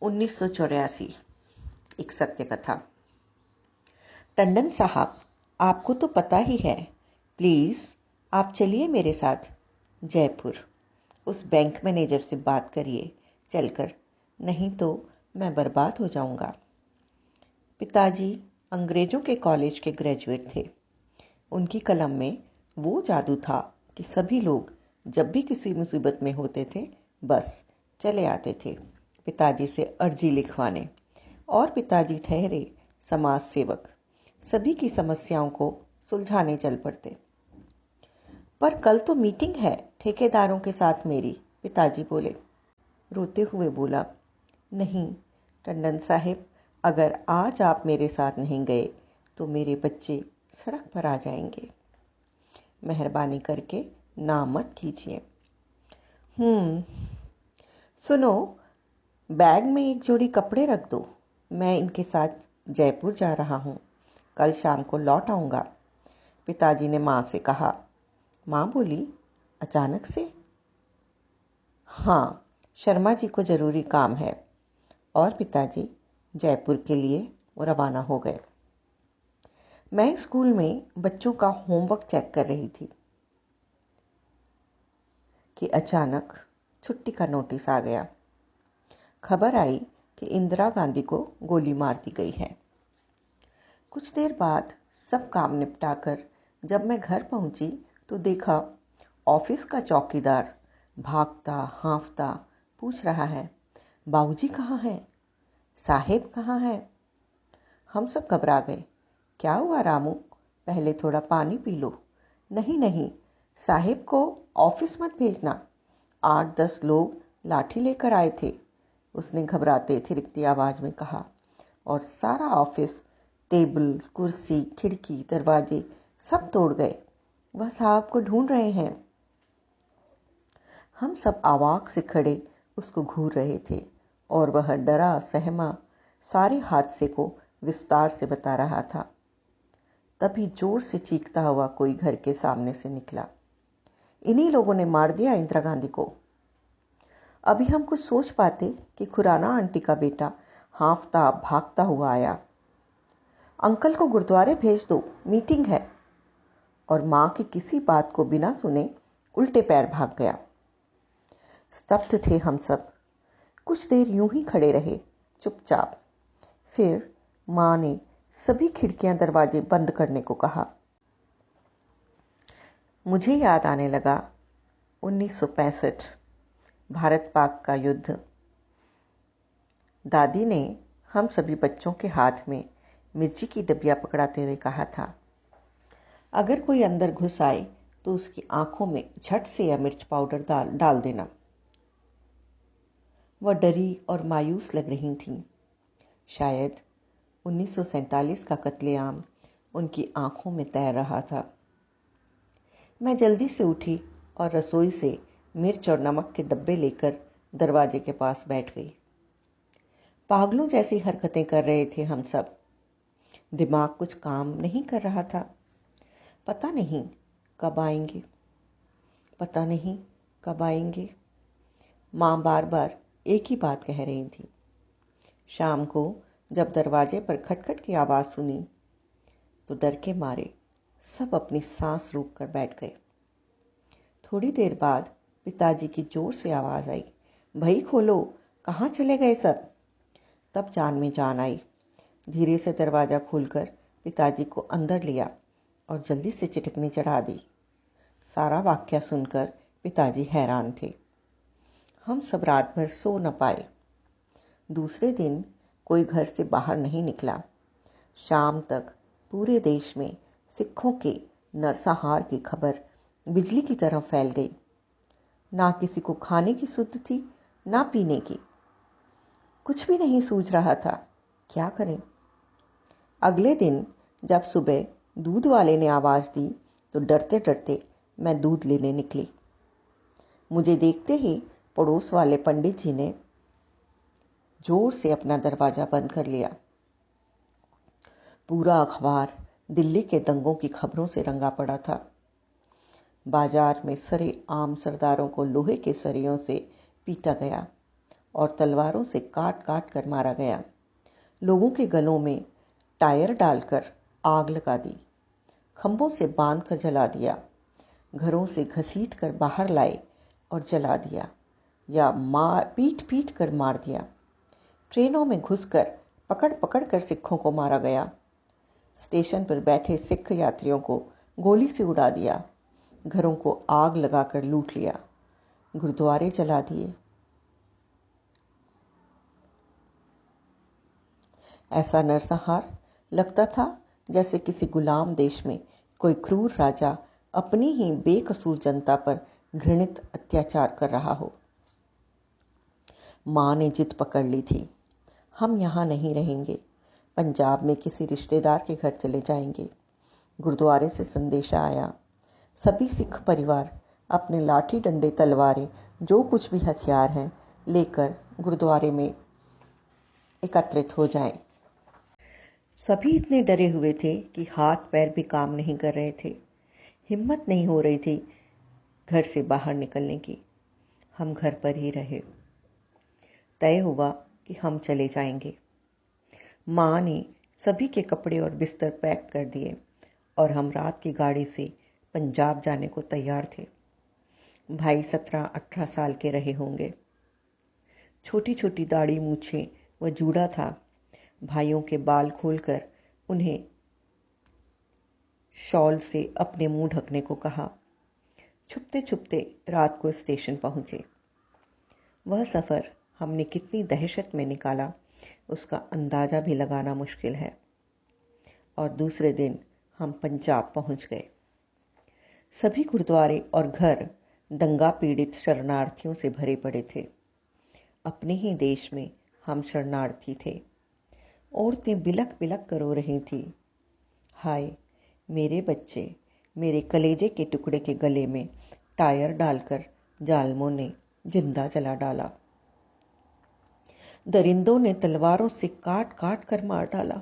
1984। एक सत्य कथा। टंडन साहब, आपको तो पता ही है। प्लीज़ आप चलिए मेरे साथ जयपुर। उस बैंक मैनेजर से बात करिए चलकर, नहीं तो मैं बर्बाद हो जाऊंगा। पिताजी अंग्रेज़ों के कॉलेज के ग्रेजुएट थे। उनकी कलम में वो जादू था कि सभी लोग जब भी किसी मुसीबत में होते थे बस चले आते थे पिताजी से अर्जी लिखवाने। और पिताजी ठहरे समाज सेवक, सभी की समस्याओं को सुलझाने चल पड़ते। पर कल तो मीटिंग है ठेकेदारों के साथ मेरी, पिताजी बोले। रोते हुए बोला, नहीं टंडन साहिब, अगर आज आप मेरे साथ नहीं गए तो मेरे बच्चे सड़क पर आ जाएंगे। मेहरबानी करके ना मत कीजिए। सुनो, बैग में एक जोड़ी कपड़े रख दो। मैं इनके साथ जयपुर जा रहा हूँ, कल शाम को लौट आऊँगा, पिताजी ने माँ से कहा। माँ बोली, अचानक से? हाँ, शर्मा जी को ज़रूरी काम है। और पिताजी जयपुर के लिए रवाना हो गए। मैं स्कूल में बच्चों का होमवर्क चेक कर रही थी कि अचानक छुट्टी का नोटिस आ गया। खबर आई कि इंदिरा गांधी को गोली मार दी गई है। कुछ देर बाद सब काम निपटाकर जब मैं घर पहुंची तो देखा ऑफिस का चौकीदार भागता हाँफता पूछ रहा है, बाबूजी कहाँ हैं? साहेब कहाँ हैं? हम सब घबरा गए। क्या हुआ रामू? पहले थोड़ा पानी पी लो। नहीं नहीं, साहेब को ऑफिस मत भेजना। 8-10 लोग लाठी लेकर आए थे, उसने घबराते थिरकती आवाज़ में कहा। और सारा ऑफिस, टेबल, कुर्सी, खिड़की, दरवाजे सब तोड़ गए। वह साहब को ढूंढ रहे हैं। हम सब अवाक से खड़े उसको घूर रहे थे और वह डरा सहमा सारे हादसे को विस्तार से बता रहा था। तभी जोर से चीखता हुआ कोई घर के सामने से निकला, इन्हीं लोगों ने मार दिया इंदिरा गांधी को। अभी हम कुछ सोच पाते कि खुराना आंटी का बेटा हाँफता भागता हुआ आया। अंकल को गुरुद्वारे भेज दो, मीटिंग है। और माँ की किसी बात को बिना सुने उल्टे पैर भाग गया। स्तब्ध थे हम सब। कुछ देर यूं ही खड़े रहे चुपचाप। फिर माँ ने सभी खिड़कियां दरवाजे बंद करने को कहा। मुझे याद आने लगा 1965, भारत पाक का युद्ध। दादी ने हम सभी बच्चों के हाथ में मिर्ची की डबिया पकड़ाते हुए कहा था, अगर कोई अंदर घुस आए तो उसकी आंखों में झट से यह मिर्च पाउडर डाल देना। वह डरी और मायूस लग रही थीं। शायद 1947 का कत्लेआम उनकी आंखों में तैर रहा था। मैं जल्दी से उठी और रसोई से मिर्च और नमक के डब्बे लेकर दरवाजे के पास बैठ गई। पागलों जैसी हरकतें कर रहे थे हम सब। दिमाग कुछ काम नहीं कर रहा था। पता नहीं कब आएंगे, पता नहीं कब आएंगे। माँ बार बार एक ही बात कह रही थी। शाम को जब दरवाजे पर खटखट की आवाज़ सुनी तो डर के मारे सब अपनी सांस रोक कर बैठ गए। थोड़ी देर बाद पिताजी की जोर से आवाज़ आई, भई खोलो, कहाँ चले गए सब? तब जान में जान आई। धीरे से दरवाज़ा खोलकर पिताजी को अंदर लिया और जल्दी से चिटकनी चढ़ा दी। सारा वाक्या सुनकर पिताजी हैरान थे। हम सब रात भर सो न पाए। दूसरे दिन कोई घर से बाहर नहीं निकला। शाम तक पूरे देश में सिखों के नरसंहार की खबर बिजली की तरह फैल गई। ना किसी को खाने की सुध थी, ना पीने की। कुछ भी नहीं सूझ रहा था, क्या करें? अगले दिन जब सुबह दूध वाले ने आवाज़ दी तो डरते डरते मैं दूध लेने निकली। मुझे देखते ही पड़ोस वाले पंडित जी ने जोर से अपना दरवाज़ा बंद कर लिया। पूरा अखबार दिल्ली के दंगों की खबरों से रंगा पड़ा था। बाजार में सरे आम सरदारों को लोहे के सरियों से पीटा गया और तलवारों से काट काट कर मारा गया। लोगों के गलों में टायर डालकर आग लगा दी, खंभों से बांध कर जला दिया, घरों से घसीट कर बाहर लाए और जला दिया या पीट पीट कर मार दिया। ट्रेनों में घुसकर पकड़ पकड़ कर सिखों को मारा गया। स्टेशन पर बैठे सिख यात्रियों को गोली से उड़ा दिया, घरों को आग लगाकर लूट लिया, गुरुद्वारे जला दिए। ऐसा नरसंहार लगता था जैसे किसी गुलाम देश में कोई क्रूर राजा अपनी ही बेकसूर जनता पर घृणित अत्याचार कर रहा हो। माँ ने जिद पकड़ ली थी, हम यहाँ नहीं रहेंगे, पंजाब में किसी रिश्तेदार के घर चले जाएंगे। गुरुद्वारे से संदेशा आया, सभी सिख परिवार अपने लाठी डंडे तलवारें जो कुछ भी हथियार हैं लेकर गुरुद्वारे में एकत्रित हो जाएं। सभी इतने डरे हुए थे कि हाथ पैर भी काम नहीं कर रहे थे, हिम्मत नहीं हो रही थी घर से बाहर निकलने की। हम घर पर ही रहे। तय हुआ कि हम चले जाएंगे। माँ ने सभी के कपड़े और बिस्तर पैक कर दिए और हम रात की गाड़ी से पंजाब जाने को तैयार थे। भाई 17-18 साल के रहे होंगे। छोटी छोटी दाढ़ी मूछें व जूड़ा था। भाइयों के बाल खोलकर उन्हें शॉल से अपने मुंह ढकने को कहा। छुपते छुपते रात को स्टेशन पहुंचे। वह सफ़र हमने कितनी दहशत में निकाला उसका अंदाज़ा भी लगाना मुश्किल है। और दूसरे दिन हम पंजाब पहुंच गए। सभी गुरुद्वारे और घर दंगा पीड़ित शरणार्थियों से भरे पड़े थे। अपने ही देश में हम शरणार्थी थे। औरतें बिलख बिलख कर रो रही थी, हाय मेरे बच्चे, मेरे कलेजे के टुकड़े के गले में टायर डालकर जालिमों ने जिंदा जला डाला। दरिंदों ने तलवारों से काट काट कर मार डाला।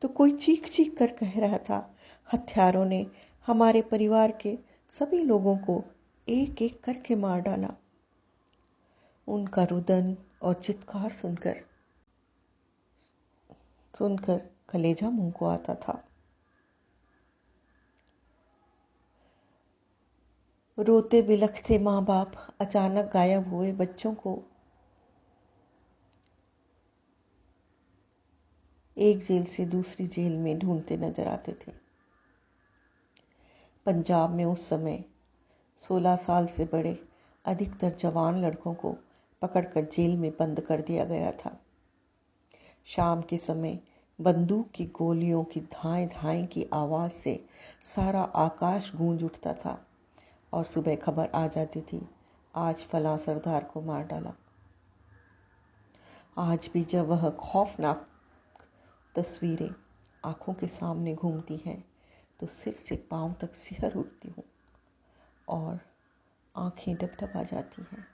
तो कोई चीख चीख कर कह रहा था, हत्यारों ने हमारे परिवार के सभी लोगों को एक एक करके मार डाला। उनका रुदन और चित्कार सुनकर कलेजा मुंह को आता था। रोते बिलखते माँ बाप अचानक गायब हुए बच्चों को एक जेल से दूसरी जेल में ढूंढते नजर आते थे। पंजाब में उस समय 16 साल से बड़े अधिकतर जवान लड़कों को पकड़कर जेल में बंद कर दिया गया था। शाम के समय बंदूक की गोलियों की धाएं धाएं की आवाज़ से सारा आकाश गूंज उठता था और सुबह खबर आ जाती थी, आज फलां सरदार को मार डाला। आज भी जब वह खौफनाक तस्वीरें आंखों के सामने घूमती हैं तो सिर से पांव तक सिहर उठती हूँ और आंखें डबडबा जाती हैं।